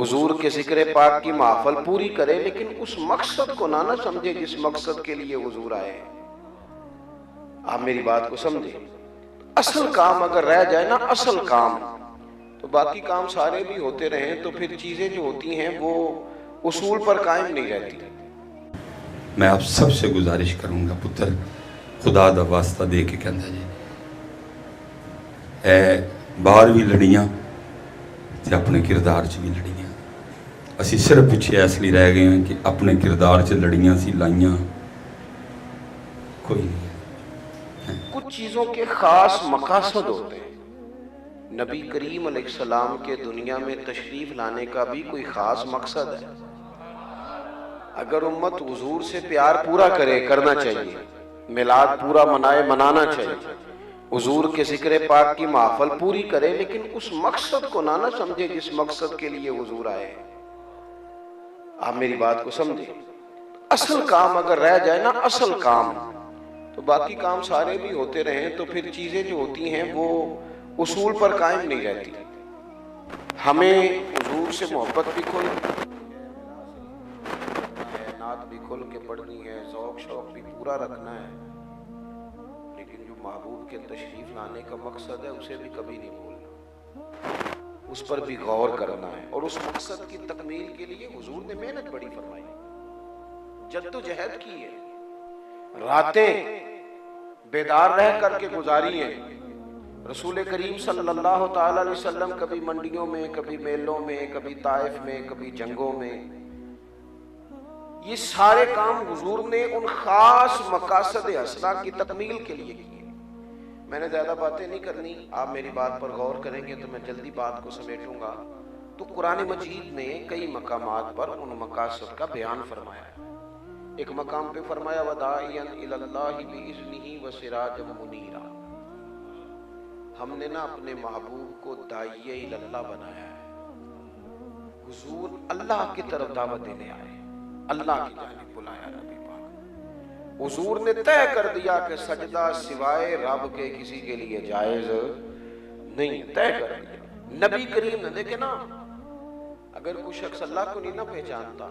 حضور کے ذکر پاک کی محفل پوری کرے لیکن اس مقصد کو نہ سمجھے جس مقصد کے لیے حضور آئے ہیں۔ آپ میری بات کو سمجھیں، اصل کام اگر رہ جائے نا، اصل کام، تو باقی کام سارے بھی ہوتے رہیں تو پھر چیزیں جو ہوتی ہیں وہ اصول پر قائم نہیں رہتی۔ میں آپ سب سے گزارش کروں گا، پتر خدا دا واسطہ دے کے کہندا جی اے باہر بھی لڑیاں تے اپنے کردار چ بھی لڑیاں، اسی صرف پیچھے اس لیے رہ گئے ہیں کہ اپنے کردار چ لڑیاں سی لائیاں کوئی نہیں۔ کچھ چیزوں کے خاص مقاصد ہوتے ہیں۔ نبی کریم علیہ السلام کے دنیا میں تشریف لانے کا بھی کوئی خاص مقصد ہے۔ اگر امت حضور سے پیار پورا کرنا چاہیے، میلاد پورا منانا چاہیے، حضور کے ذکر پاک کی محفل پوری کرے لیکن اس مقصد کو نہ سمجھے جس مقصد کے لیے حضور آئے ہیں۔ آپ میری بات کو سمجھیں، اصل کام اگر رہ جائے نا، اصل کام، تو باقی کام سارے بھی ہوتے رہیں تو پھر چیزیں جو ہوتی ہیں وہ اصول پر قائم نہیں رہتی۔ ہمیں حضور سے محبت بھی کھل نعت بھی کھل کے پڑھنی ہے، ذوق شوق بھی پورا رکھنا ہے، لیکن جو محبوب کے تشریف لانے کا مقصد ہے اسے بھی کبھی نہیں بھولنا، اس پر بھی غور کرنا ہے، اور اس مقصد کی تکمیل کے لیے حضور نے محنت بڑی فرمائی، جدوجہد کی ہے، راتیں بیدار رہ کر کے گزاری ہیں۔ رسول کریم صلی اللہ تعالی علیہ وسلم کبھی منڈیوں میں، کبھی میلوں میں، کبھی طائف میں، کبھی جنگوں میں، یہ سارے کام حضور نے ان خاص مقاصد حسنہ کی تکمیل کے لیے کیے۔ میں نے زیادہ باتیں نہیں کرنی، آپ میری بات پر غور کریں گے تو میں جلدی بات کو سمیٹوں گا۔ تو قرآن مجید نے کئی مقامات پر ان مقاصد کا بیان فرمایا ہے۔ ایک مقام پہ فرمایا وَدَاعِيًا إِلَى اللَّهِ بِإِذْنِهِ وَسِرَاجًا مُنِيرًا، ہم نے نا اپنے محبوب کو داعیہ اللہ بنایا ہے۔ حضور اللہ کی طرف دعوت دینے آئے، اللہ کی جانب بلایا نبی پاک۔ حضور نے طے کر دیا کہ سجدہ سوائے رب کے کسی کے لیے جائز نہیں، طے کر دیا۔ نبی کریم نے دیکھے نا، اگر کوئی شخص اللہ کو نہیں نہ پہچانتا،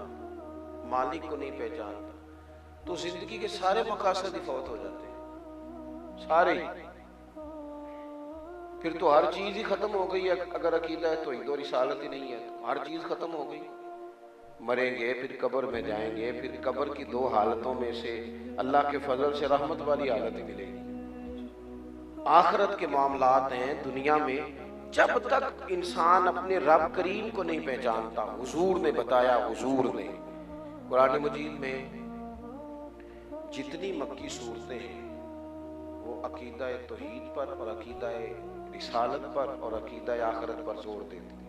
مالک کو نہیں پہچانتا، تو زندگی کے سارے مقاصد ہی فوت ہو جاتے ہیں، سارے۔ پھر تو ہر چیز ہی ختم ہو گئی ہے، اگر عقیدہ توحید و رسالت ہی نہیں ہے تو ہر چیز ختم ہو گئی۔ مریں گے، پھر قبر میں جائیں گے، پھر قبر کی دو حالتوں میں سے اللہ کے فضل سے رحمت والی حالت ملے گی۔ آخرت کے معاملات ہیں دنیا میں، جب تک انسان اپنے رب کریم کو نہیں پہچانتا۔ حضور نے بتایا، حضور نے قرآن مجید میں جتنی مکی صورتیں ہیں وہ عقیدہ توحید پر اور عقیدہ رسالت پر اور عقیدہ آخرت پر زور دیتی ہیں۔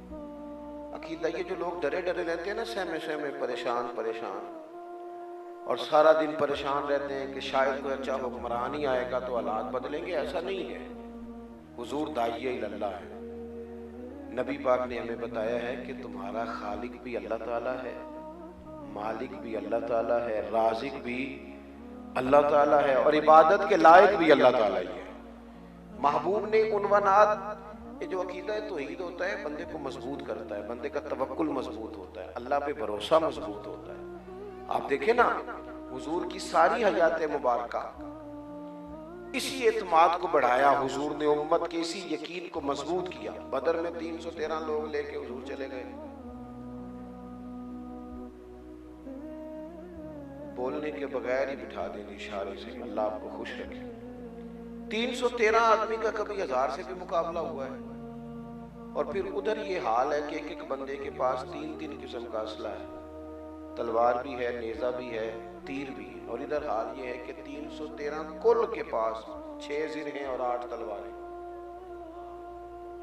عقیدہ یہ جو لوگ ڈرے ڈرے رہتے ہیں نا، سہمے پریشان اور سارا دن پریشان رہتے ہیں کہ شاید کوئی اچھا حکمران ہی آئے گا تو حالات بدلیں گے، ایسا نہیں ہے۔ حضور داعیہ اللہ ہے۔ نبی پاک نے ہمیں بتایا ہے کہ تمہارا خالق بھی اللہ تعالیٰ ہے، مالک بھی اللہ تعالیٰ ہے، رازق بھی اللہ تعالیٰ ہے، اور عبادت کے لائق بھی اللہ تعالیٰ ہی ہے۔ محبوب نے عنوانات، جو عقیدہ توحید ہوتا ہے بندے کو مضبوط کرتا ہے، بندے کا توکل مضبوط ہوتا ہے، اللہ پہ بھروسہ مضبوط ہوتا ہے۔ آپ دیکھیں نا، حضور کی ساری حیات مبارکہ اسی اعتماد کو بڑھایا، حضور نے امت کے اسی یقین کو مضبوط کیا۔ بدر میں 313 لوگ لے کے حضور چلے گئے، بولنے کے بغیر ہی بٹھا دینے اشارے سے، اللہ آپ کو خوش رکھے۔ 313 آدمی کا کبھی 1000 سے بھی مقابلہ ہوا ہے، اور پھر ادھر یہ حال ہے کہ ایک ایک بندے کے پاس 3 قسم کا اسلحہ ہے، تلوار بھی ہے، نیزہ بھی ہے، تیر بھی ہے، اور ادھر حال یہ ہے کہ 313 کل کے پاس 6 زر ہیں اور 8 تلواریں،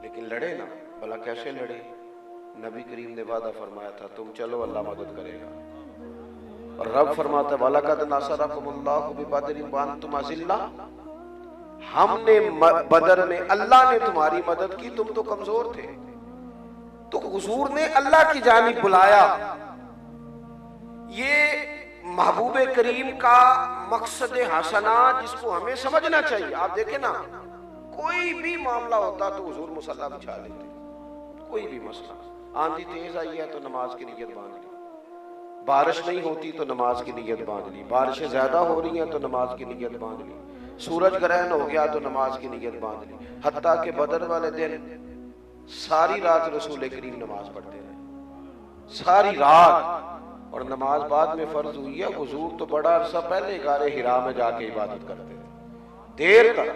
لیکن لڑے نا، بھلا کیسے لڑے؟ نبی کریم نے وعدہ فرمایا تھا تم چلو اللہ مدد کرے گا، اور رب فرماتا ہے وَلَقَدْ نَصَرَكُمُ اللَّهُ بِبَدْرٍ وَأَنْتُمْ أَذِلَّةٌ، ہم نے بدر میں اللہ نے تمہاری مدد کی، تم تو کمزور تھے۔ تو حضور نے اللہ کی جانب بلایا۔ یہ محبوب کریم کا مقصد حسنہ جس کو ہمیں سمجھنا چاہیے۔ آپ دیکھیں نا، کوئی بھی معاملہ ہوتا تو حضور مصلی بچھا لیتے، کوئی بھی مسئلہ۔ آندھی تیز آئی ہے تو نماز کی نیت باندھ لی، بارش نہیں ہوتی تو نماز کی نیت باندھ لی، بارشیں زیادہ ہو رہی ہیں تو نماز کی نیت باندھ لی، سورج گرہن ہو گیا تو نماز کی نیت باندھ لی، حتیٰ کہ بدر والے دن ساری رات رسول کریم نماز پڑھتے رہے، ساری رات، اور نماز بعد میں فرض ہوئی ہے، حضور تو بڑا عرصہ پہلے غار حرا میں جا کے عبادت کرتے تھے دیر تک۔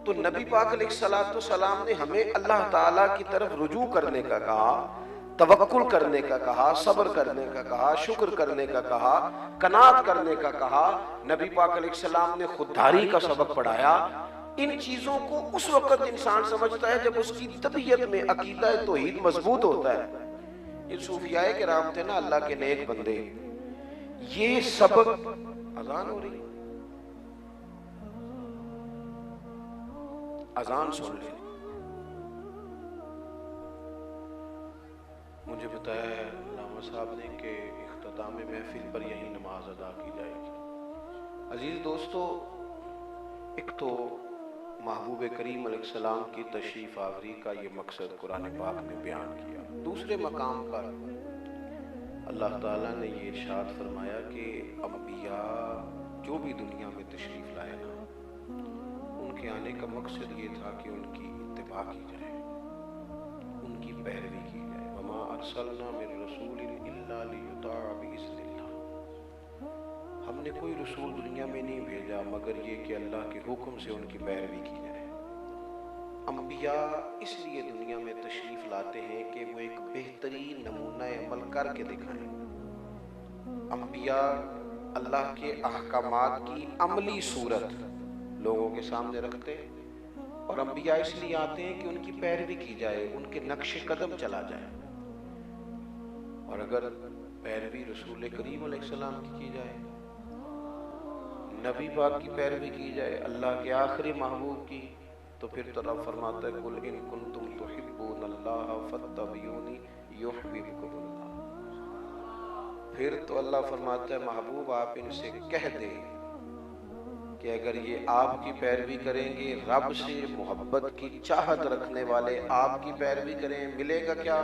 تو نبی پاک علیہ السلام نے ہمیں اللہ تعالیٰ کی طرف رجوع کرنے کا کہا، توکل کرنے کا کہا، صبر کرنے کا کہا، شکر کرنے کا کہا، قناعت کرنے کا کہا۔ نبی پاک علیہ السلام نے خودداری کا سبق پڑھایا۔ ان چیزوں کو اس وقت انسان سمجھتا ہے جب اس کی طبیعت میں عقیدہ توحید مضبوط ہوتا ہے۔ یہ صوفیاء کرام تھے نا، اللہ کے نیک بندے، یہ سبق اذان ہو رہی، اذان سن لیں۔ مجھے بتایا ہے علامہ صاحب نے کہ اختتام محفل پر یہی نماز ادا کی جائے گی۔ عزیز دوستو، ایک تو محبوب کریم علیہ السلام کی تشریف آوری کا یہ مقصد قرآن پاک نے بیان کیا۔ دوسرے مقام پر اللہ تعالیٰ نے یہ ارشاد فرمایا کہ انبیاء جو بھی دنیا میں تشریف لائے نا، ان کے آنے کا مقصد یہ تھا کہ ان کی اتباع کی جائے، ان کی پیروی کی جائے۔ وما ارسلنا من رسول الا لیطاع باذن اللہ، ہم نے کوئی رسول دنیا میں نہیں بھیجا مگر یہ کہ اللہ کے حکم سے ان کی پیروی کی جائے۔ انبیاء اس لیے دنیا میں تشریف لاتے ہیں کہ وہ ایک بہترین نمونہ عمل کر کے دکھائیں۔ انبیاء اللہ کے احکامات کی عملی صورت لوگوں کے سامنے رکھتے ہیں، اور انبیاء اس لیے آتے ہیں کہ ان کی پیروی کی جائے، ان کے نقش قدم چلا جائے۔ اور اگر پیروی رسول کریم علیہ السلام کی جائے، نبی پاک کی پیروی کی جائے، اللہ کے آخری محبوب کی، تو پھر تو رب فرماتا ہے قُلْ إِن كُنتُمْ تُحِبُّونَ اللَّهَ فَاتَّبِعُونِي يُحْبِبْكُمُ اللَّهُ۔ پھر تو اللہ فرماتا ہے محبوب آپ ان سے کہہ دیں کہ اگر یہ آپ کی پیروی کریں گے، رب سے محبت کی چاہت رکھنے والے آپ کی پیروی کریں، ملے گا کیا؟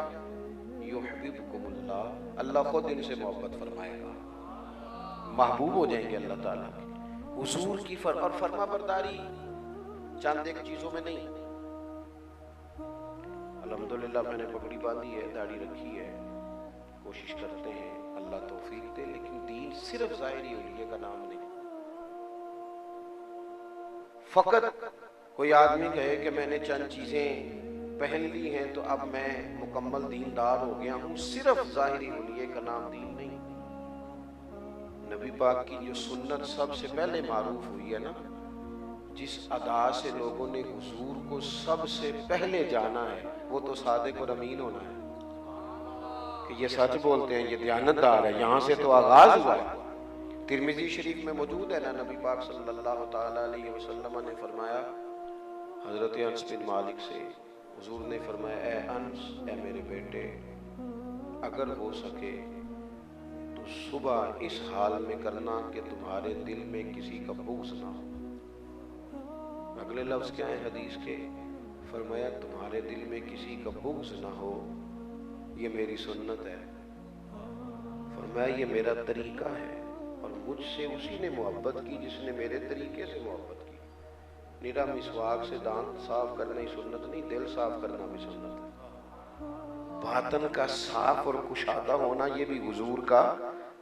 یحببکم اللہ، اللہ خود ان سے محبت فرمائے گا، محبوب ہو جائیں گے اللہ تعالیٰ کے۔ حضور کی اور فرما برداری چند ایک چیزوں میں نہیں۔ الحمدللہ میں نے پگڑی باندھی ہے، داڑھی رکھی ہے، کوشش کرتے ہیں اللہ توفیق دے، لیکن دین صرف ظاہری ہولیے کا نام نہیں۔ فقط کوئی آدمی کہے کہ میں نے چند چیزیں پہن لی ہیں تو اب میں مکمل دیندار ہو گیا ہوں، صرف ظاہری ہولیے کا نام دین نہیں۔ نبی پاک کی جو سنت سب سے پہلے معروف ہوئی ہے نا، جس ادا سے لوگوں نے حضور کو سب سے پہلے جانا ہے، وہ تو صادق اور امین ہونا ہے، کہ یہ سچ بولتے ہیں، یہ دیانتدار ہے، یہاں سے تو آغاز ہوا ہے۔ ترمذی شریف میں موجود ہے نا، نبی پاک صلی اللہ تعالیٰ علیہ وسلم نے فرمایا حضرت انس بن مالک سے، حضور نے فرمایا اے انس، اے میرے بیٹے، اگر ہو سکے تو صبح اس حال میں کرنا کہ تمہارے دل میں کسی کا بغض نہ ہو۔ اگلے لفظ کیا ہیں حدیث کے؟ فرمایا تمہارے دل میں کسی کا بغض نہ ہو، یہ میری سنت ہے۔ فرمایا یہ میرا طریقہ ہے، اور مجھ سے اسی نے محبت کی جس نے میرے طریقے سے محبت کی۔ نیرا مسواک سے دانت صاف کرنا ہی سنت نہیں، دل صاف کرنا بھی سنت ہے۔ باطن کا صاف اور کشادہ ہونا یہ بھی حضور کا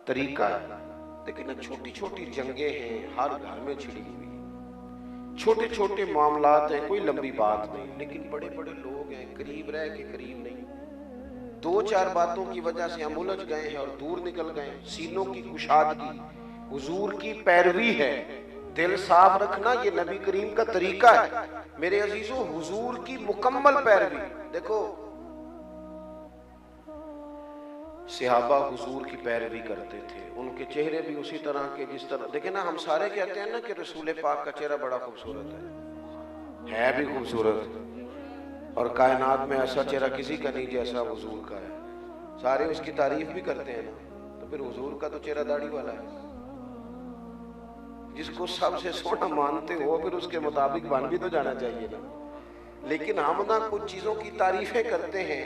طریقہ ہے۔ لیکن چھوٹی چھوٹی جنگیں ہیں، ہر گھر میں چھڑی ہوئی، چھوٹے چھوٹے معاملات ہیں، کوئی لمبی بات نہیں، لیکن بڑے بڑے لوگ ہیں قریب رہ کے قریب نہیں۔ دو چار باتوں کی وجہ سے ہم الجھ گئے ہیں اور دور نکل گئے ہیں۔ سینوں کی کشادگی حضور کی پیروی ہے، دل صاف رکھنا یہ نبی کریم کا طریقہ ہے۔ میرے عزیزوں، حضور کی مکمل پیروی دیکھو، صحابہ حضور کی پیروی کرتے تھے، ان کے چہرے بھی اسی طرح کے جس طرح، دیکھیں نا ہم سارے کہتے ہیں نا کہ رسول پاک کا چہرہ بڑا خوبصورت ہے بھی خوبصورت، اور کائنات میں ایسا چہرہ کسی کا نہیں جیسا حضور کا ہے، سارے اس کی تعریف بھی کرتے ہیں نا، تو پھر حضور کا تو چہرہ داڑھی والا ہے، جس کو سب سے سونا مانتے ہو پھر اس کے مطابق بن بھی تو جانا چاہیے نا۔ لیکن ہم نا کچھ چیزوں کی تعریفیں کرتے ہیں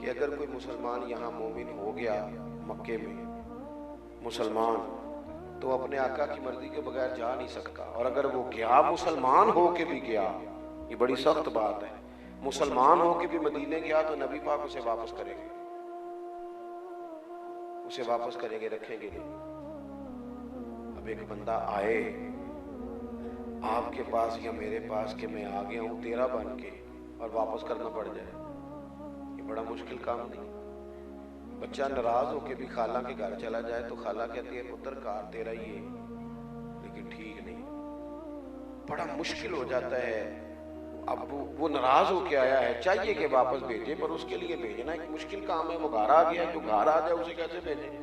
کہ اگر کوئی مسلمان یہاں مومن ہو گیا مکے میں مسلمان تو اپنے آقا کی مرضی کے بغیر جا نہیں سکتا، اور اگر وہ گیا مسلمان ہو کے بھی گیا، یہ بڑی سخت بات ہے، مسلمان ہو کے بھی مدینے گیا تو نبی پاک اسے واپس کریں گے، اسے واپس کریں گے، رکھیں گے نہیں۔ اب ایک بندہ آئے آپ کے پاس یا میرے پاس کہ میں آ گیا ہوں تیرا بن کے، اور واپس کرنا پڑ جائے، یہ بڑا مشکل کام نہیں۔ بچہ ناراض ہو کے بھی خالہ کے گھر چلا جائے تو خالہ کہتی ہے پتر کار تیرا ہی ہے، لیکن ٹھیک نہیں، بڑا مشکل ہو جاتا ہے۔ اب وہ ناراض ہو کے آیا ہے، چاہیے کہ واپس بھیجے، پر اس کے لیے بھیجنا ایک مشکل کام ہے۔ وہ گھر آ گیا، جو گھر آ جائے اسے کیسے بھیجیں؟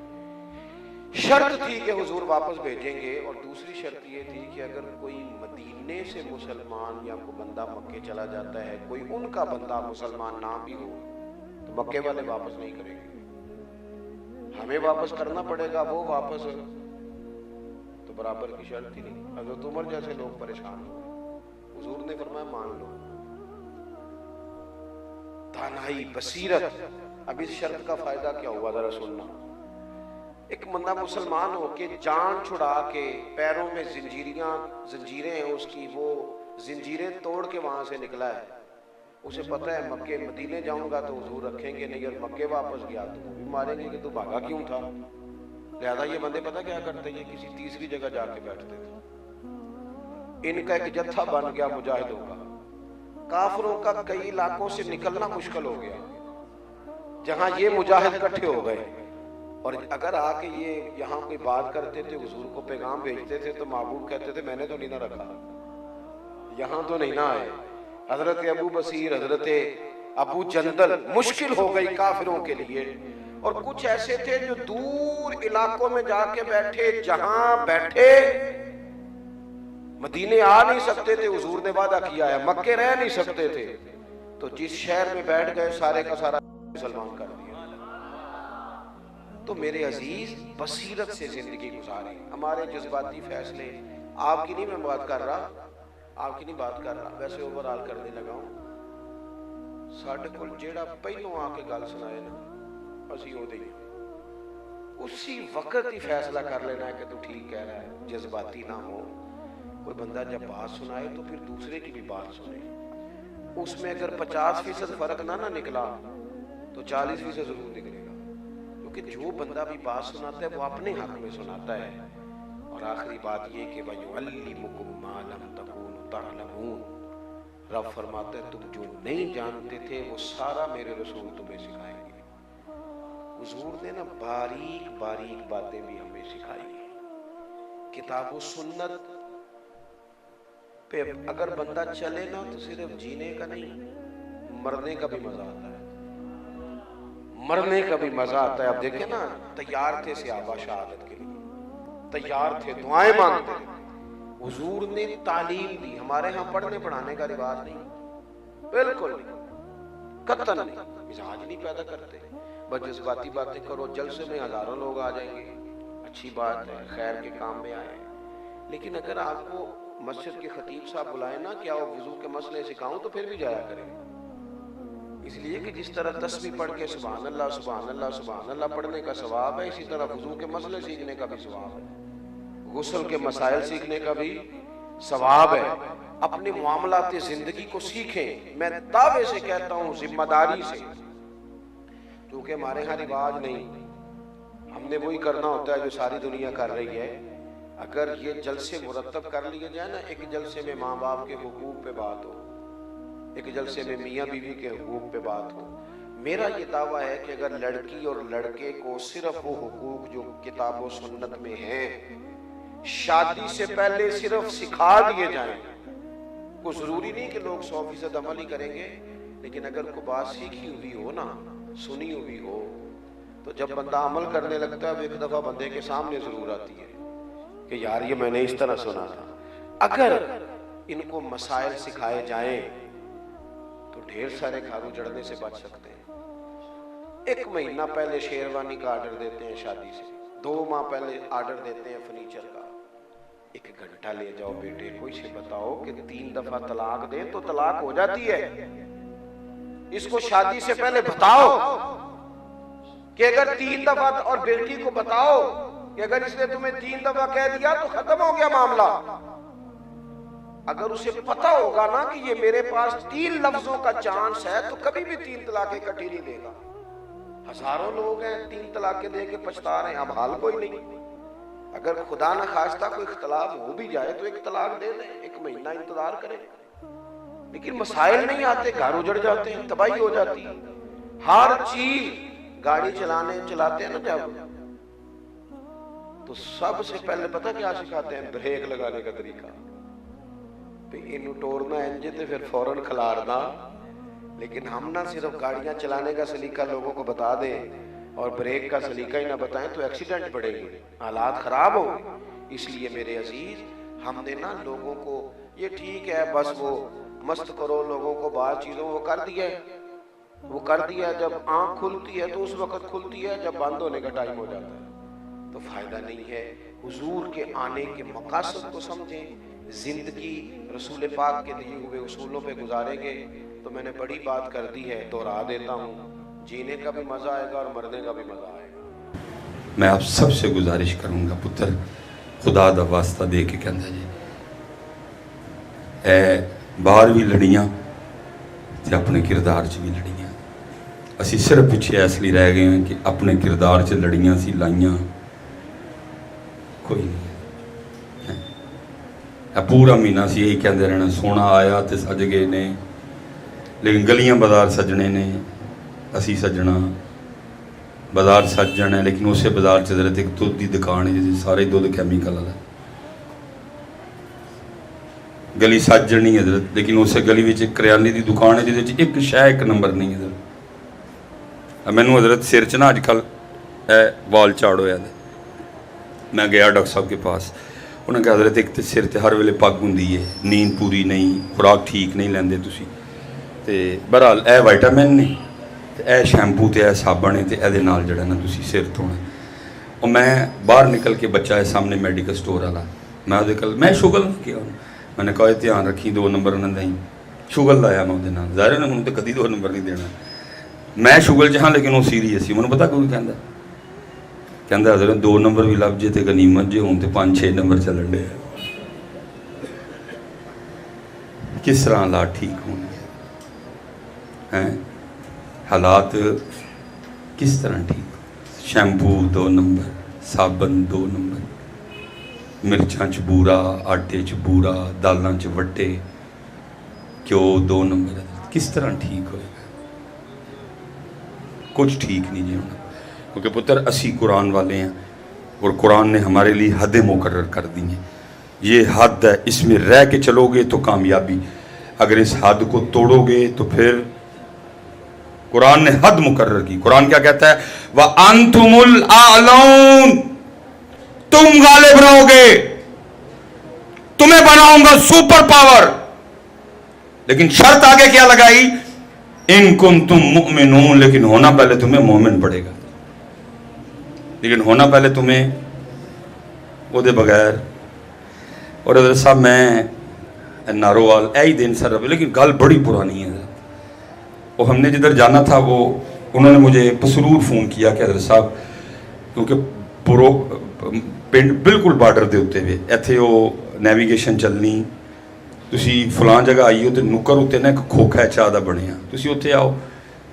شرط تھی کہ حضور واپس بھیجیں گے، اور دوسری شرط یہ تھی کہ اگر کوئی مدینے سے مسلمان یا کوئی بندہ مکے چلا جاتا ہے، کوئی ان کا بندہ مسلمان نہ بھی ہو، تو مکے والے واپس نہیں کریں گے، ہمیں واپس کرنا پڑے گا، وہ واپس تو برابر کی شرط ہی نہیں۔ حضرت عمر جیسے لوگ پریشان ہوئے، حضور نے فرمایا مان لو، دانائی بصیرت۔ اب اس شرط کا فائدہ کیا ہوا ذرا سننا۔ ایک بندہ مسلمان ہو کے جان چھڑا کے پیروں میں زنجیریں ہیں اس کی، وہ زنجیریں توڑ کے وہاں سے نکلا ہے، اسے پتہ ہے مکے مدینے جاؤں گا تو حضور رکھیں گے نہیں، اور مکے واپس گیا تو وہ بھی ماریں گے کہ تو بھاگا کیوں تھا۔ لہذا یہ بندے پتہ کیا کرتے، یہ کسی تیسری جگہ جا کے بیٹھتے تھے۔ ان کا ایک جتھا بن گیا مجاہدوں کا، کافروں کا کئی علاقوں سے نکلنا مشکل ہو گیا، جہاں یہ مجاہد اکٹھے ہو گئے، اور اگر آ کے یہ یہاں کوئی بات کرتے تھے، حضور کو پیغام بھیجتے تھے، تو محبوب کہتے تھے میں نے تو نہیں نہ رکھا، یہاں تو نہیں نہ آئے۔ حضرت ابو بصیر، حضرت ابو جندل، مشکل ہو گئی کافروں کے لیے، اور کچھ ایسے تھے جو دور علاقوں میں جا کے بیٹھے، جہاں بیٹھے مدینے آ نہیں سکتے تھے، حضور نے وعدہ کیا ہے مکے رہ نہیں سکتے تھے، تو جس شہر میں بیٹھ گئے سارے کا سارا مسلمان کر دیا۔ تو میرے عزیز بصیرت سے زندگی گزاریں، ہمارے جذباتی فیصلے، آپ کی نہیں میں بات کر رہا، آپ کی نہیں بات کر رہا، ویسے اوورآل کرنے لگا ہوں۔ ساڈے کول جیڑا پہلوں آ کے گل سنائے نا، اسی او دے اسی وقت ہی فیصلہ کر لینا ہے کہ تو ٹھیک کہہ رہا ہے، جذباتی نہ ہو۔ کوئی بندہ جب بات سنائے تو پھر دوسرے کی بھی بات سنے، اس میں اگر 50% فرق نہ نکلا تو 40% ضرور نکلے گا، کیونکہ جو بندہ بھی بات سناتا ہے وہ اپنے حق میں سناتا ہے۔ اور آخری بات یہ کہ وَيُعَلِّمُكُم مَّا لَمْ تَكُونُوا تَعْلَمُونَ، رب فرماتا ہے تم جو نہیں جانتے تھے وہ سارا میرے رسول تمہیں سکھائیں گے۔ حضور نے نا باریک باریک باتیں بھی ہمیں سکھائی ہیں۔ کتاب و سنت پہ اگر بندہ چلے نا تو صرف جینے کا نہیں، مرنے کا بھی مزہ آتا ہے، مرنے کا بھی مزہ آتا ہے۔ اب دیکھیں نا، تیار تھے صحابہ شہادت کے لیے، تیار تھے، دعائیں مانگتے، حضور نے تعلیم دی۔ ہمارے ہاں پڑھنے پڑھانے کا رواج نہیں، بالکل نہیں، قطعاً نہیں، مزاج نہیں پیدا کرتے، بس جذباتی باتیں کرو، جلسے میں ہزاروں لوگ آ جائیں گے، اچھی بات ہے، خیر کے کام میں آئے، لیکن اگر آپ کو مسجد کے خطیب صاحب بلائیں نا کہ آؤ وضو کے مسئلے سکھاؤں تو پھر بھی جایا کریں، اس لیے کہ جس طرح تسبیح پڑھ کے سبحان اللہ سبحان اللہ سبحان اللہ پڑھنے کا ثواب ہے، اسی طرح وضو کے مسئلے سیکھنے کا بھی ثواب ہے، غسل کے مسائل سیکھنے کا بھی ثواب ہے۔ اپنے معاملات زندگی کو سیکھیں، میں دعوے سے کہتا ہوں ذمہ داری سے، کیونکہ ہمارے ہاں رواج نہیں، ہم نے وہی کرنا ہوتا ہے جو ساری دنیا کر رہی ہے۔ اگر یہ جلسے مرتب کر لیے جائے نا، ایک جلسے میں ماں باپ کے حقوق پہ بات ہو، ایک جلسے میں میاں بیوی کے حقوق پہ بات ہو، میرا یہ دعویٰ ہے کہ اگر لڑکی اور لڑکے کو صرف وہ حقوق جو کتاب و سنت میں ہیں شادی سے پہلے صرف سکھا دیے جائیں، کوئی ضروری نہیں کہ لوگ 100% عمل ہی کریں گے، لیکن اگر کوئی بات سیکھی ہوئی ہو نا، سنی ہوئی ہو، تو جب بندہ عمل کرنے لگتا ہے وہ ایک دفعہ بندے کے سامنے ضرور آتی ہے کہ یار یہ میں نے اس طرح سنا تھا۔ اگر ان کو مسائل سکھائے جائیں تو ڈھیر سارے گھر اجڑنے سے بچ سکتے ہیں۔ 1 مہینہ پہلے شیروانی کا آرڈر دیتے ہیں شادی سے، 2 ماہ پہلے آرڈر دیتے ہیں فرنیچر کا، 1 گھنٹہ لے جاؤ بیٹے کو، اسے بتاؤ کہ 3 دفعہ طلاق دیں تو طلاق ہو جاتی ہے، اس کو شادی سے پہلے بتاؤ کہ اگر 3 دفعہ، اور بیٹی کو بتاؤ کہ اگر اس نے تمہیں 3 دفعہ کہہ دیا تو ختم ہو گیا معاملہ۔ اگر اسے پتا ہوگا نا کہ یہ میرے پاس 3 لفظوں کا چانس ہے تو کبھی بھی 3 طلاقیں اکٹھی نہیں دے گا۔ ہزاروں لوگ ہیں 3 طلاقیں دے کے پچھتا رہے ہیں، اب حال کوئی نہیں۔ اگر خدا نہ خواستہ کوئی اختلاف ہو بھی جائے تو 1 طلاق دے دیں، 1 مہینہ انتظار کریں، لیکن مسائل نہیں آتے، گھر اجڑ جاتے ہیں، تباہی ہو جاتی ہے۔ ہر چیز گاڑی چلاتے ہیں نا جب، تو سب سے پہلے پتہ کیا سکھاتے ہیں؟ بریک لگانے کا طریقہ۔ انہوں ٹورنا انجن تے پھر فوراً کھلارنا، لیکن ہم نہ صرف گاڑیاں چلانے کا سلیقہ لوگوں کو بتا دیں اور بریک کا سلیقہ ہی نہ بتائیں تو ایکسیڈنٹ پڑے گی، حالات خراب ہوں گے۔ اس لیے میرے عزیز، ہم نے نا لوگوں کو، یہ ٹھیک ہے بس وہ مست کرو لوگوں کو، بعض چیزوں وہ کر دیا ہے، جب آنکھ کھلتی ہے تو اس وقت کھلتی ہے جب بند ہونے کا ٹائم ہو جاتا ہے، تو فائدہ نہیں ہے۔ حضور کے آنے کے مقاصد کو سمجھیں، زندگی رسول پاک کے دیے ہوئے اصولوں پہ گزاریں گے تو میں نے بڑی بات کر دی ہے، دوہرا دیتا ہوں، جینے کا بھی مزہ آئے گا اور مرنے کا بھی مزہ آئے گا۔ میں آپ سب سے گزارش کروں گا، پتر خدا دا واسطہ دے کے کہندا جی، اے باہر بھی لڑیاں تے اپنے کردار چ بھی لڑیاں۔ اسی صرف پیچھے اس لیے رہ گئے ہیں کہ اپنے کردار چ لڑیاں سی، لائیاں کوئی نہیں۔ پورا مہینہ سی یہی کہندے رہنا، سونا آیا تے سج گئے نے، لیکن گلیاں بازار سجنے نے، اسی سجنا بازار سج جانا ہے، لیکن اسے بازار چ حضرت ایک دودھ کی دکان ہے جس سارے دودھ کیمیکل والا، گلی سج جانی حضرت، لیکن اسے گلی وچ ایک کریانے دی دکان ہے جس ایک شے 1 نمبر نہیں حضرت۔ مینوں حضرت سر چ نا اج کل وال چاڑ ہویا، میں گیا ڈاکٹر صاحب کے پاس، انہوں نے کہا حضرت ایک تو سر تے ہر ویلے پگ ہوندی ہے، نیند پوری نہیں، خوراک ٹھیک نہیں لیندے تسی، تے بہرحال اے وائٹامن نے تے اے شیمپو تے اے صابن ہے تے اے دے نال جڑا نا تسی سر دھونا۔ اور میں باہر نکل کے بچہ ہے سامنے میڈیکل سٹور والا، میں دے کل میں شغل نہ کیا، میں نے کہا دھیان رکھی 2 نمبر نہ دیں، شغل لایا میں دے نال، ظاہر ہے انہوں تے کدی 2 نمبر نہیں دینا، میں شغل چ ہاں لیکن وہ سیریس سی، انہوں پتہ کیوں کہندا حضرت 2 نمبر بھی لب جے تے غنیمت جے ہون تے 5-6 نمبر چلن ڈے، کس طرح حالات ٹھیک ہوں گے، حالات کس طرح ٹھیک؟ شیمپو 2 نمبر، صابن 2 نمبر، مرچاں چ بورا، آٹے چ بورا، دالاں چ وٹے، کیوں 2 نمبر، کس طرح ٹھیک ہوئے گا؟ کچھ ٹھیک نہیں جی ہونا، کیونکہ پتر اسی قرآن والے ہیں اور قرآن نے ہمارے لیے حدیں مقرر کر دی ہیں، یہ حد ہے، اس میں رہ کے چلو گے تو کامیابی، اگر اس حد کو توڑو گے تو پھر قرآن نے حد مقرر کی۔ قرآن کیا کہتا ہے؟ وَأَنْتُمُ الْأَعْلَوْنَ، تم غالب رہو گے، تمہیں بناؤں گا سپر پاور، لیکن شرط آگے کیا لگائی؟ ان کنتم مؤمنون، لیکن ہونا پہلے تمہیں مومن پڑے گا، لیکن ہونا پہلے تمہیں وہ دے بغیر۔ اور حضرت صاحب میں ناروال ہی دن سر رہے، لیکن گل بڑی پرانی ہے، وہ ہم نے جدھر جانا تھا وہ انہوں نے مجھے پسرور فون کیا کہ حضرت صاحب کیونکہ پنڈ بالکل بارڈر دے ہوتے ہوئے ایتھے وہ نیویگیشن چلنی، تسی فلاں جگہ آئیو تے نکر ہوتے نا ایک کھوکھا ہے چاہ دا بنے ہیں، تسی ہوتے آؤ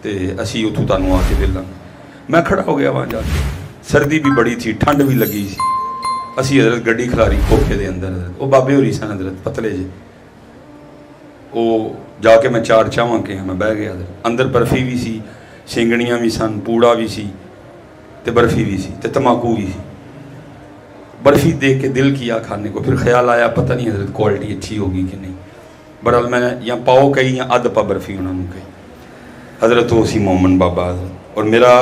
تے اسی اتھو تانوں آ کے ملنا۔ میں کھڑا ہو گیا وہاں جا کے، سردی بھی بڑی تھی، ٹھنڈ بھی لگی سی، اسی حضرت گڈی کھلاری کھوکھے دے اندر، حضرت وہ بابے ہوری سن حضرت پتلے جے، وہ جا کے میں 4 چاواں کے میں بہ گیا، حضرت اندر برفی بھی سی، سینگڑیاں بھی سن، پوڑا بھی سی تے برفی بھی سی تے تماکو بھی سی۔ برفی دیکھ کے دل کیا کھانے کو، پھر خیال آیا پتہ نہیں حضرت کوالٹی اچھی ہوگی کہ نہیں، بہرحال میں نے یا پاؤ کہی یا ادھ پا برفی انہوں نے کہی، حضرت وہ سی مومن بابا حضرت، اور میرا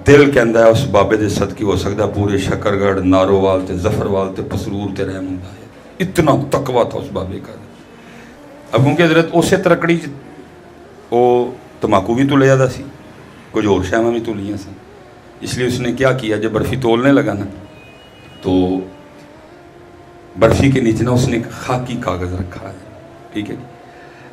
دل کہندا ہے اس بابے دے صدقے ہو سکتا پورے شکرگڑھ، نارووال تے ظفروال تے پسرور تے رحم ہوندا ہے، اتنا تقویٰ تھا اس بابے کا۔ اب کیونکہ حضرت اسے ترکڑی وہ تماکو بھی تلیا دا سی، کچھ اور شیواں بھی تولیاں سن، اس لیے اس نے کیا کیا جب برفی تولنے لگا نا تو برفی کے نیچے نا اس نے ایک خاکی کاغذ رکھا ہے، ٹھیک ہے،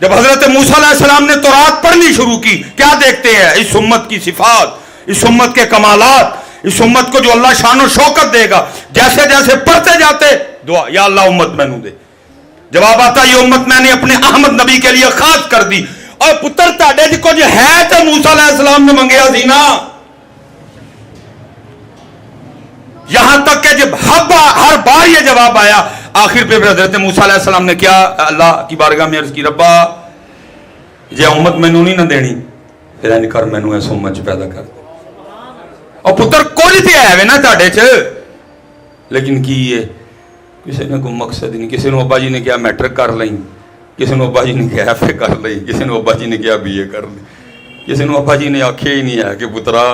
جب حضرت موسیٰ علیہ السلام نے تورات پڑھنی شروع کی کیا دیکھتے ہیں؟ اس امت کی صفات, اس امت کے کمالات, اس امت کو جو اللہ شان و شوکت دے گا. جیسے جیسے پڑھتے جاتے دعا, یا اللہ امت میں نو دے. جواب آتا یہ امت میں نے اپنے احمد نبی کے لیے خاص کر دی. اور پتر تاڑے کو جو ہے تو موسیٰ علیہ السلام نے منگیا سی نا. یہاں تک کہ جب ہر بار یہ جواب آیا, آخر پہ حضرت موسیٰ علیہ السلام نے کیا اللہ کی بارگاہ میں عرض کی, ربا یہ امت مینوں نہیں نہ دینی, پھر این کر مینوں اس امت چ پیدا کر دے. اور پتر کوئی تے ہے نا تاڑے چ, لیکن کی یہ کسی نے کوئی مقصد نہیں. کسی نے ابا جی نے کیا میٹرک کر لیں, کسی نے ابا جی نے کیا ایف اے کر لیں, کسی نے ابا جی نے کیا بی اے کر لیں, کسی نے ابا جی نے آکھیا ہی نہیں ہے کہ پترا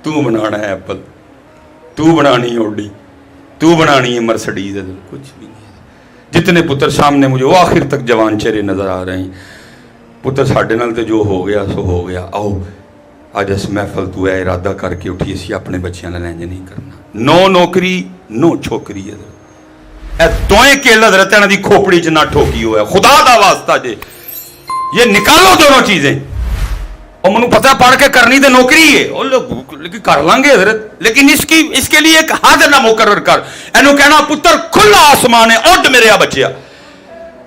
تو بنانا ہے ایپل, تو بنانی اوڈی, تو بنانی ہے مرسڈیز. کچھ بھی نہیں. جتنے پتر سامنے مجھے وہ آخر تک جوان چہرے نظر آ رہے ہیں. پتر ساڈے نال تے جو ہو گیا سو ہو گیا. آؤ اج اس محفل تو اے ارادہ کر کے اٹھی اسی اپنے بچیاں نال انج نہیں کرنا. نو نوکری نو چھوکری ہے. اے دوئیں کیل حضرت انہاں دی کھوپڑی چ نہ ٹھوکی ہوا ہے. خدا دا واسطہ جے یہ نکالو دونوں چیزیں. اور منو پتہ پڑھ کے کرنی تے نوکری ہے, اور لیکن کر لیں گے حضرت, لیکن اس کے لیے ایک حد نہ مقرر کر. اینو کہنا پتر کھلا آسمان ہے, اڈ میرے بچیا,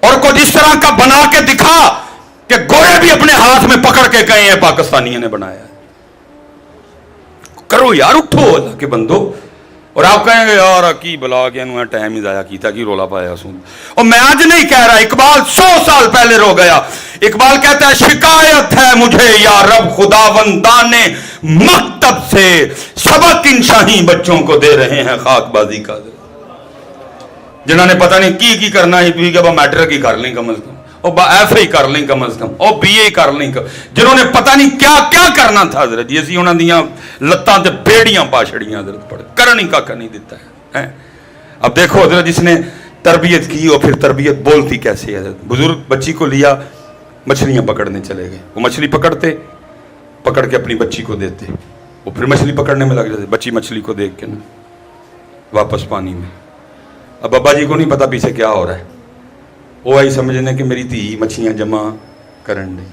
اور کچھ اس طرح کا بنا کے دکھا کہ گوئے بھی اپنے ہاتھ میں پکڑ کے کہے ہیں پاکستانیوں نے بنایا. کرو یار, اٹھو اللہ کے بندو. اور آپ کہیں گے یار کی بلا کے انہوں نے ٹائم ہی ضائع کیتا, کی رولا پایا سن. اور میں آج نہیں کہہ رہا, اقبال 100 سال پہلے رو گیا. اقبال کہتا ہے شکایت ہے مجھے یا رب خداوندان مکتب سے, سبق ان شاہی بچوں کو دے رہے ہیں خاک بازی کا. جنہوں نے پتہ نہیں کی کرنا ہے, کہ با میٹرک ہی کر لیں کم از کم, اور ایف اے کر لیں کم از کم, اور بی اے کر لیں. جنہوں نے پتہ نہیں کیا کیا کرنا تھا حضرت جی, اسی انہوں دیاں لتاں تے بیڑیاں پا چھڑیاں حضرت, پڑھ کرن ہی کا نہیں دیتا ہے. اب دیکھو حضرت جس نے تربیت کی اور پھر تربیت بولتی کیسے ہے حضرت. بزرگ بچی کو لیا, مچھلیاں پکڑنے چلے گئے. وہ مچھلی پکڑتے, پکڑ کے اپنی بچی کو دیتے, وہ پھر مچھلی پکڑنے میں لگ جاتے. بچی مچھلی کو دیکھ کے نا واپس پانی میں. اب ابا جی کو نہیں پتا پیچھے کیا ہو رہا ہے, وہ آئی سمجھنے کہ میری دھی مچھلیاں جمع کرن دیں.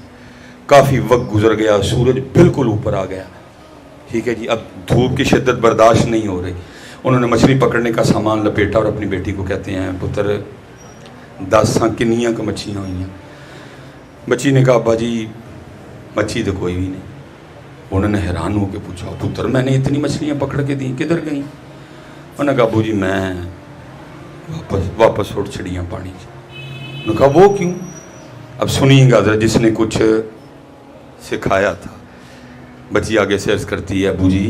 کافی وقت گزر گیا, سورج بالکل اوپر آ گیا. ٹھیک ہے جی, اب دھوپ کی شدت برداشت نہیں ہو رہی. انہوں نے مچھلی پکڑنے کا سامان لپیٹا اور اپنی بیٹی کو کہتے ہیں پتر 10 کنیاں کا مچھلیاں ہوئی ہیں. بچی نے کہا ابا جی مچھی تو کوئی بھی نہیں. انہوں نے حیران ہو کے پوچھا پتر میں نے اتنی مچھلیاں پکڑ کے دیں کدھر گئیں؟ انہوں نے کہا ابو جی میں واپس اٹھ چھڑیاں پانی سے. انہوں نے کہا وہ کیوں؟ اب سنیے گا حضرت جس نے کچھ سکھایا تھا. بچی آگے سے عرض کرتی ہے ابو جی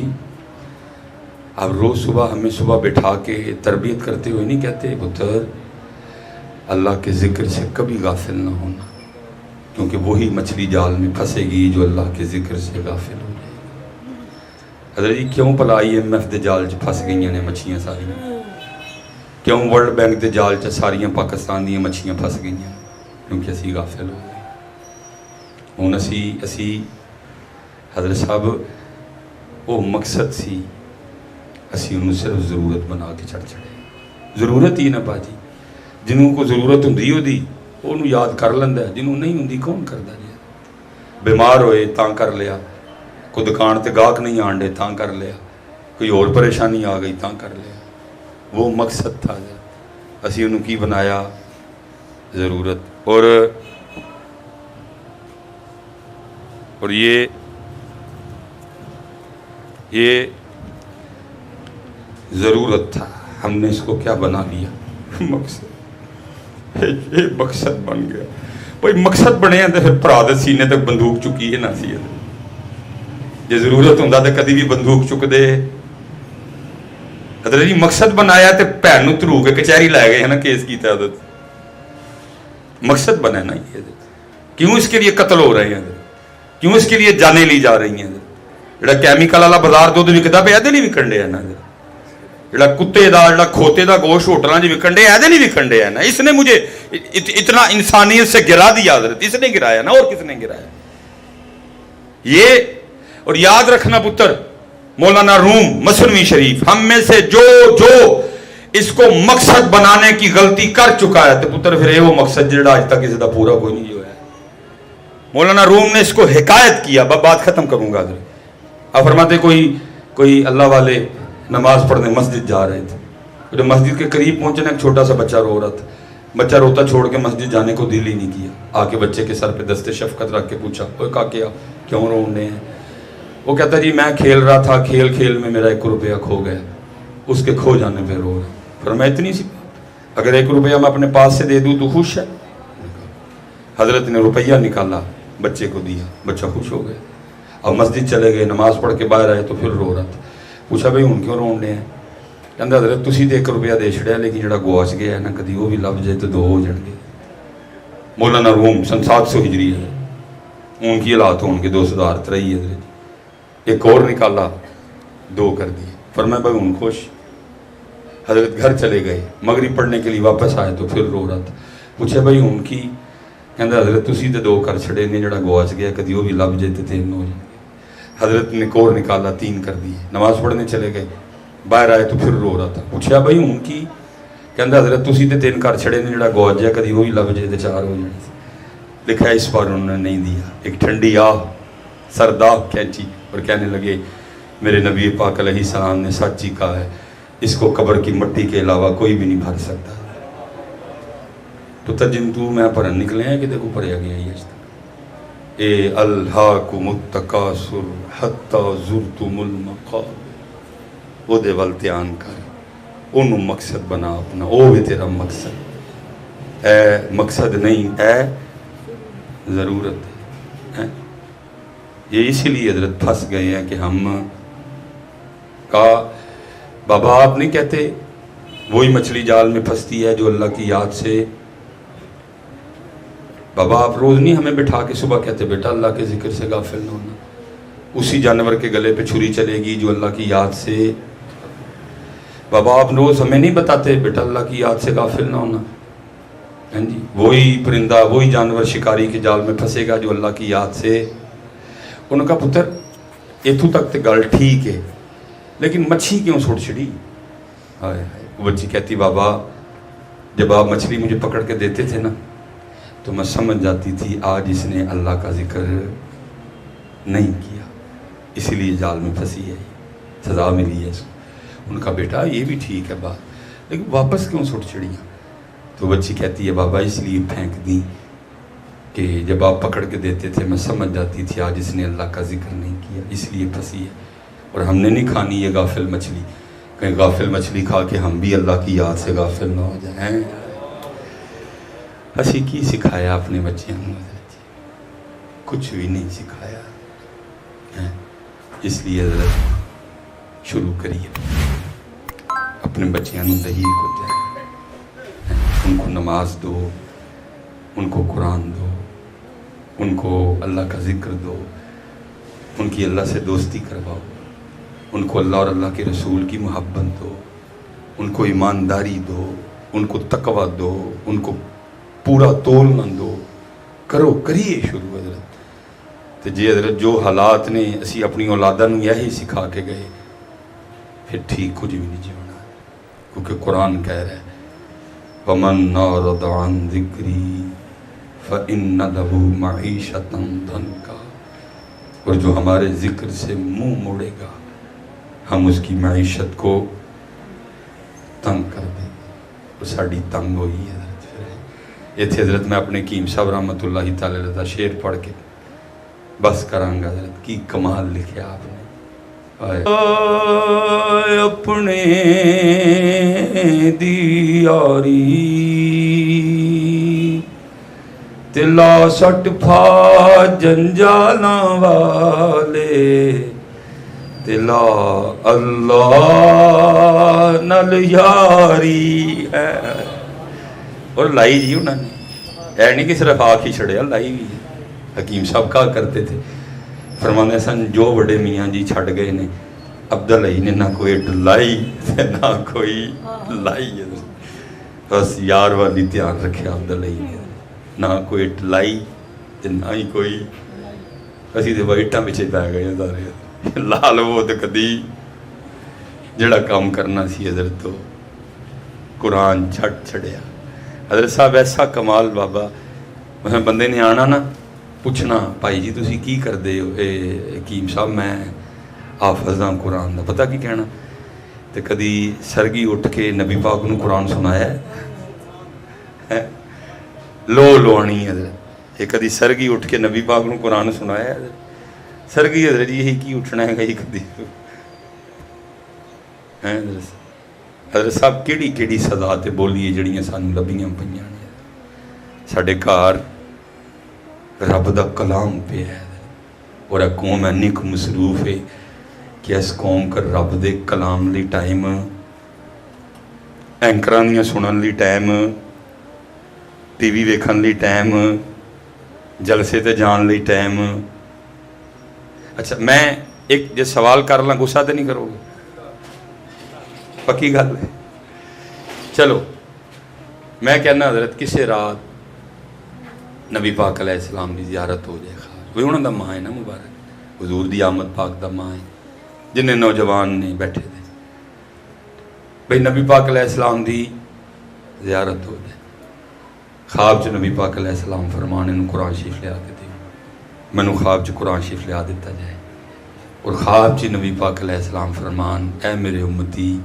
آپ روز صبح ہمیں صبح بٹھا کے تربیت کرتے ہوئے نہیں کہتے پتر اللہ کے ذکر سے کبھی غافل نہ ہونا, کیونکہ وہی مچھلی جال میں پھنسے گی جو اللہ کے ذکر سے غافل ہو جائے گی. حضرت جی کیوں بھلا IMF دے جال چ پھنس گئی نے مچھلیاں ساریاں؟ کیوں ورلڈ بینک دے جال چ ساریاں پاکستان دیاں مچھلیاں پھنس گئی ہیں؟ کیونکہ اسی غافل ہو گئے. ہن اسی حضرت صاحب وہ مقصد سی, اسی انہوں صرف ضرورت بنا کے چڑھ چڑھے. ضرورت ہی نہ باجی, جنہوں کو ضرورت ہوں دی انہوں یاد کر لیندہ ہے, جنہوں نہیں ہوں کون کردہ جائے. بیمار ہوئے تاں کر لیا, کوئی دکان تے گاہک نہیں آنڈے تاں کر لیا, کوئی اور پریشانی آ گئی تاں کر لیا. وہ مقصد تھا اسی انہوں کی بنایا ضرورت. اور یہ ضرورت تھا, ہم نے اس کو کیا بنا لیا مقصد. یہ مقصد بن گیا. بھائی مقصد بنے ہیں تو پھر پرادت سینے تک بندوق چکی ہے نہ سی. جی ضرورت ہوں تو کدی بھی بندوق چک دے. حضرت جی مقصد بنایا تو بھن نو تھرو کے کچہری لے گئے ہیں نا کیس کی حضرت. مقصد بنا نا یہ, کیوں اس کے لیے قتل ہو رہے ہیں, کیوں اس کے لیے جانیں لی جا رہی ہیں. جڑا کیمیکل والا بازار دودھ وکدا پیا ایدے نہیں وکن ڈیا نا, جڑا کتے دا جڑا کھوتے دا گوشت ہوٹلاں وچ وکن ڈیا ایدے نہیں وکن ڈیا نا. اس نے مجھے اتنا انسانیت سے گرا دیا حضرت, اس نے گرایا نا, اور کس نے گرایا یہ. اور یاد رکھنا پتر مولانا روم مثنوی شریف, ہم میں سے جو اس کو مقصد بنانے کی غلطی کر چکا ہے تو پتر پھر یہ وہ مقصد جڑا آج تک کسی دا پورا کوئی نہیں جو ہے. مولانا روم نے اس کو حکایت کیا. بات ختم کروں گا. آپ فرماتے کوئی اللہ والے نماز پڑھنے مسجد جا رہے تھے. جب مسجد کے قریب پہنچے نا ایک چھوٹا سا بچہ رو رہا تھا. بچہ روتا چھوڑ کے مسجد جانے کو دل ہی نہیں کیا. آ کے بچے کے سر پہ دست شفقت رکھ کے پوچھا کہا کیا کیوں رونے ہیں؟ وہ کہتا جی میں کھیل رہا تھا, کھیل میں میرا 1 روپیہ کھو گیا, اس کے کھو جانے پہ رو رہا. فرمایا اتنی سی بات, اگر 1 روپیہ میں اپنے پاس سے دے دوں تو خوش ہے؟ حضرت نے روپیہ نکالا, بچے کو دیا, بچہ خوش ہو گیا. اب مسجد چلے گئے, نماز پڑھ کے باہر آئے تو پھر رو رہا تھا. پوچھا بھائی ہوں کیوں رون رہے ہیں؟ کہندا حضرت تسی تے 1 روپیہ دے چھڑیا لیکن جڑا گواچ گیا ہے نا کدی وہ بھی لب جائے تو 2 ہو جان گے. مولانا روم سن 700 ہجری ہے, ان کی حالات ہوں گے 2023 ہے. ایک اور نکالا, 2 کر دیے. فرمایا بھائی ہوں خوش. حضرت گھر چلے گئے, مغرب پڑھنے کے لیے واپس آئے تو پھر رو رہا تھا. پوچھا بھائی ہوں کی؟ کہندا حضرت تسی تے 2 کر چھڑے نے, جڑا گواچ گیا کدی وہ بھی لب جائے تو 3 ہو جائے. حضرت نے ایک اور نکالا, 3 کر دیے. نماز پڑھنے چلے گئے, باہر آئے تو پھر رو رہا تھا. پوچھا بھائی ہوں کی؟ کہندا حضرت تسی تے 3 کر چھڑے نے, جڑا گواچ گیا کدی وہ بھی لب جائے تو 4 ہو جائے. لکھا ہے اس بار انہوں نے نہیں دیا. ایک ٹھنڈی سرداہ کھینچی اور کہنے لگے میرے نبی پاک علیہ السلام نے سچ ہی کہا ہے, اس کو قبر کی مٹی کے علاوہ کوئی بھی نہیں بھر سکتا. تو ترجم تو میں پرن نکلے ہیں کہ دیکھو پڑھیا گیا ہی ہے. اے الہاکم التکاثر حتی زرتم المقابر, وہ دے والتیان کر, انہوں مقصد بنا اپنا, وہ بھی تیرا مقصد. اے مقصد نہیں, اے ضرورت ہے. یہ اسی لیے حضرت پھنس گئے ہیں کہ ہم کہا بابا آپ نہیں کہتے وہی مچھلی جال میں پھنستی ہے جو اللہ کی یاد سے. بابا آپ روز نہیں ہمیں بٹھا کے صبح کہتے بیٹا اللہ کے ذکر سے غافل نہ ہونا. اسی جانور کے گلے پہ چھری چلے گی جو اللہ کی یاد سے. بابا آپ روز ہمیں نہیں بتاتے بیٹا اللہ کی یاد سے غافل نہ ہونا. جی وہی پرندہ وہی جانور شکاری کے جال میں پھنسے گا جو اللہ کی یاد سے. انہوں کا پتر اتھو تک تے گل ٹھیک ہے لیکن مچھی کیوں چھوڑ چھڑی؟ وہ بچی کہتی بابا جب آپ مچھلی مجھے پکڑ کے دیتے تھے نا تو میں سمجھ جاتی تھی آج اس نے اللہ کا ذکر نہیں کیا, اسی لیے جال میں پھنسی ہے, سزا ملی ہے اس کو. ان کا بیٹا یہ بھی ٹھیک ہے بات, لیکن واپس کیوں چھوڑ چھڑیاں؟ تو بچی کہتی ہے بابا اس لیے پھینک دی کہ جب آپ پکڑ کے دیتے تھے میں سمجھ جاتی تھی آج اس نے اللہ کا ذکر نہیں کیا, اس لیے پھنسی ہے. اور ہم نے نہیں کھانی یہ غافل مچھلی, کہیں غافل مچھلی کھا کے ہم بھی اللہ کی یاد سے غافل نہ ہو جائیں. اسی کی سکھایا اپنے بچیاں نے؟ کچھ بھی نہیں سکھایا. اس لیے حضرت شروع کریے اپنے بچیاں نے دہی کو جائے, ان کو نماز دو, ان کو قرآن دو, ان کو اللہ کا ذکر دو, ان کی اللہ سے دوستی کرواؤ, ان کو اللہ اور اللہ کے رسول کی محبت دو, ان کو ایمانداری دو, ان کو تقوی دو, ان کو پورا تول نہ دو. کرو کریے شروع حضرت. تو جی حضرت جو حالات نے اسی اپنی اولاداں نوں یہی سکھا کے گئے پھر ٹھیک کچھ بھی نہیں جیونا, کیونکہ قرآن کہہ رہا ہے وَمَنْ أَعْرَضَ عَنْ ذِكْرِي فَإِنَّ لَهُ مَعِيشَةً ضَنْكًا. اور جو ہمارے ذکر سے منہ موڑے گا ہم اس کی معیشت کو تنگ کر دیں گے. اور ساڑی تنگ ہوئی ہے حضرت. یہ تھے حضرت میں اپنے کیم صاحب رحمۃ اللہ تعالی علیہ شعر پڑھ کے بس کرانگا. حضرت کی کمال لکھیا آپ نے. اپنے دیاری تلا سٹ پھا جنجالاں والے تلا اللہ نل یاری ہے. اور لائی جی انہوں نے, اے نہیں کہ صرف آنکھ ہی چھڑیا, لائی بھی ہے. حکیم صاحب کہا کرتے تھے فرمانے سن جو بڑے میاں جی چھڑ گئے نے عبداللہ نے نہ کوئی ڈلائی نہ کوئی لائی. بس یار والی دھیان رکھے عبداللہ نے, نہ کوئی ڈلائی نہ ہی کوئی. اسی تو وائٹاں پیچھے پی گئے سارے. لال وہ تو کدی جڑا کام کرنا سی حضرت تو قرآن چھڑیا. حضرت صاحب ایسا کمال بابا. بندے نے آنا نا پوچھنا بھائی جی تسی کی کردے ہو؟ حکیم صاحب میں حافظ ہاں قرآن دا. پتہ کی کہنا؟ تے کدی سرگی اٹھ کے نبی پاک نو قرآن سنایا ہے؟ لو آنی حضرت. یہ کدی سرگی اٹھ کے نبی پاک نو قرآن سنایا ہے؟ سرگی حضرت جی یہی کی اٹھنا ہے کہیں کدی. حضرت صاحب کیڑی سزا تے بولیے جڑیاں سانو لبیاں پئیاں نے. ساڈے گھر رب دا کلام پہ ہے اور یہ قوم اینی کو مصروف ہے کہ اس قوم کا رب دے کلام لی ٹائم، اینکراں دیاں سنن لی ٹائم، ٹی وی ویکھن لی ٹائم، جلسے تے جان لی ٹائم. اچھا میں ایک جے سوال کر لاں غصہ تے نہیں کرو گے؟ پکی گل ہے. چلو میں کہنا حضرت کسے رات نبی پاک علیہ السلام دی زیارت ہو جائے خاص وہی انہوں دا ماں ہے نا مبارک، حضور دی آمد پاک دا ماں ہے جنہیں نوجوان نے بیٹھے تھے بھئی نبی پاک علیہ السلام دی زیارت ہو جائے. خواب چ نبی پاک علیہ السلام فرمان انہوں قرآن شریف لیا کے دیو. منو خواب چ قرآن شریف لیا دیتا جائے اور خواب چ نبی پاک علیہ السلام فرمان اے میرے امتی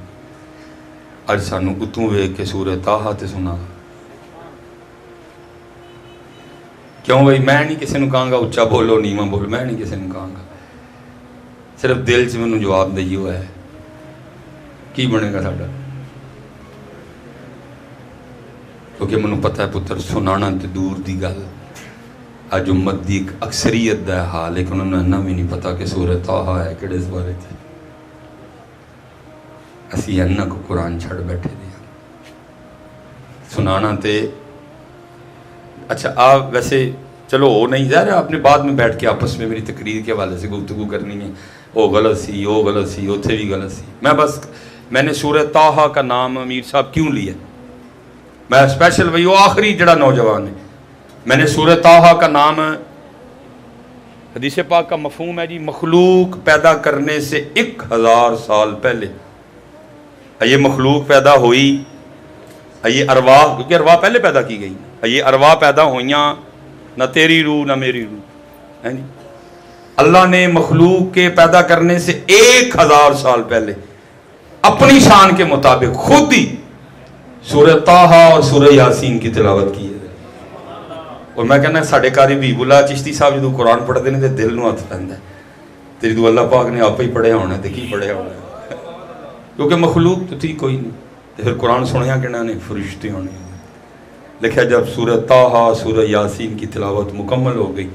اج سانو اتوں ویکھ کے سورہ طٰہٰ تے سنا. کیوں بھائی میں نہیں کسی نے کہاں گا اچھا بولو نیواں بولو، میں نہیں کسی نے کہاں گا، صرف دل سے میں جواب دئی ہوا ہے کی بنے گا ساڈا. کیونکہ مجھے پتہ ہے پتر سنانا تے دور دی گل اج امت دی ایک اکثریت دا حال، لیکن انہوں نے بھی نہیں پتا کہ سورہ طٰہٰ ہے کہڑے بارے تے. اسی انہاں کو قرآن چھڑ بیٹھے دیا سنانا تے. اچھا آپ ویسے چلو وہ نہیں ظاہر ہے آپ نے بعد میں بیٹھ کے آپس میں میری تقریر کے حوالے سے گفتگو کرنی ہے، وہ غلط سی وہ غلط سی اتھے بھی غلط سی. میں نے سورہ طٰہٰ کا نام امیر صاحب کیوں لیا؟ میں اسپیشل وہی وہ آخری جڑا نوجوان ہے، میں نے سورہ طٰہٰ کا نام، حدیث پاک کا مفہوم ہے جی مخلوق پیدا کرنے سے 1000 سال پہلے یہ مخلوق پیدا ہوئی، یہ ارواح، کیونکہ ارواح پہلے پیدا کی گئی، یہ ارواح پیدا ہوئیاں نہ تیری روح نہ میری روح. اللہ نے مخلوق کے پیدا کرنے سے 1000 سال پہلے اپنی شان کے مطابق خود ہی سورہ طٰہٰ اور سورہ یاسین کی تلاوت کی ہے. اور میں کہنا ساڑھے قاری حبیب اللہ چشتی صاحب جدو قرآن پڑھتے ہیں تو دل نو ہاتھ پہندا ہے تے جدو اللہ پاک نے آپ ہی پڑھیا ہونا ہے تے کی پڑھیا ہونا ہے، کیونکہ مخلوق تو تھی کوئی نہیں. پھر قرآن سنیا کہنا نے فرشتے ہونے. لکھا جب سورہ طٰہٰ سورہ یاسین کی تلاوت مکمل ہو گئی،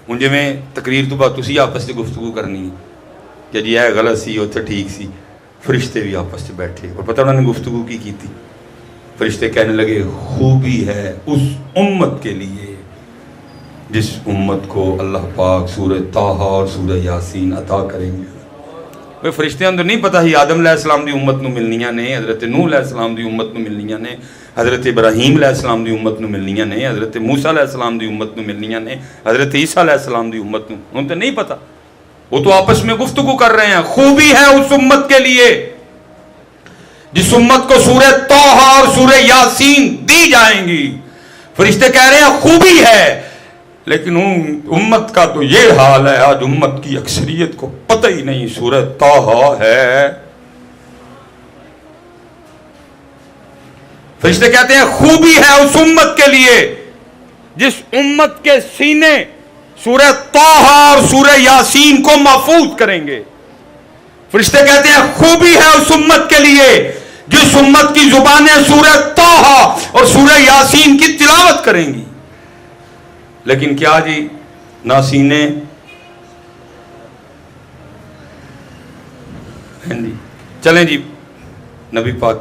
ان جی میں تقریر تو بعد تسی آپس سے گفتگو کرنی ہے کہ جی یہ غلط سی اتنے ٹھیک سی. فرشتے بھی آپس سے بیٹھے اور پتہ انہوں نے گفتگو کی تھی. فرشتے کہنے لگے خوبی ہے اس امت کے لیے جس امت کو اللہ پاک سورہ طٰہٰ اور سورہ یاسین عطا کریں گے. وہ فرشتے اندر نہیں پتا ہی آدم علیہ السلام دی امت نو ملنیاں نے، حضرت نوح علیہ السلام دی امت نو ملنیاں نے، حضرت ابراہیم علیہ السلام دی امت نو ملنیاں نے، حضرت موسیٰ علیہ السلام دی امت نو ملنیاں نے، حضرت عیسیٰ علیہ السلام دی امت نو. ان تے نہیں پتا، وہ تو آپس میں گفتگو کر رہے ہیں. خوبی ہے اس امت کے لیے جس امت کو سورہ طٰہٰ اور سورہ یاسین دی جائیں گی. فرشتے کہہ رہے ہیں خوبی ہے، لیکن امت کا تو یہ حال ہے آج امت کی اکثریت کو پتہ ہی نہیں سورہ طٰہٰ ہے. فرشتے کہتے ہیں خوبی ہے اس امت کے لیے جس امت کے سینے سورہ طٰہٰ اور سورہ یاسین کو محفوظ کریں گے. فرشتے کہتے ہیں خوبی ہے اس امت کے لیے جس امت کی زبانیں سورہ طٰہٰ اور سورہ یاسین کی تلاوت کریں گی. لیکن کیا جی نہ سینے چلیں جی. نبی پاک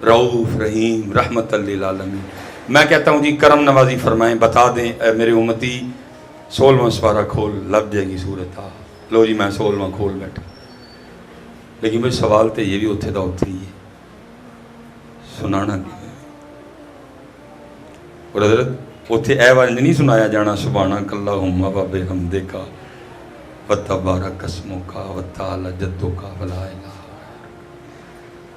رؤوف رحیم رحمت للعالمین. میں کہتا ہوں جی کرم نوازی فرمائیں، بتا دیں اے میرے امتی 16واں سپارہ کھول لگ جائے گی سورہ طٰہٰ. لو جی میں 16واں کھول بیٹھا. لیکن بھائی سوال تو یہ بھی اتھے دا اتھے ہی ہے، سنانا کی. اور حضرت اتھے اے وانج نہیں سنایا جانا سبحانک اللہم و بحمدک و تبارک اسمک و تعالی جدک ولا الہ.